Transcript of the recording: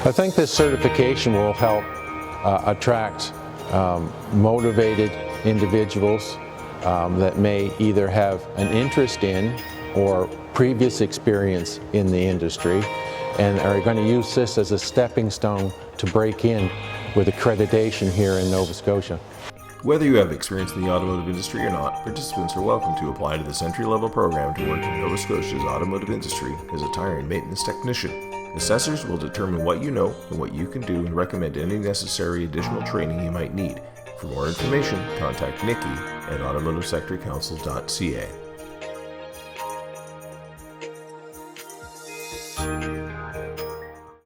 I think this certification will help attract motivated individuals that may either have an interest in or previous experience in the industry and are going to use this as a stepping stone to break in with accreditation here in Nova Scotia. Whether you have experience in the automotive industry or not, participants are welcome to apply to this entry-level program to work in Nova Scotia's automotive industry as a tire and maintenance technician. Assessors will determine what you know and what you can do and recommend any necessary additional training you might need. For more information, contact Nikki at automotivesectorcouncil.ca.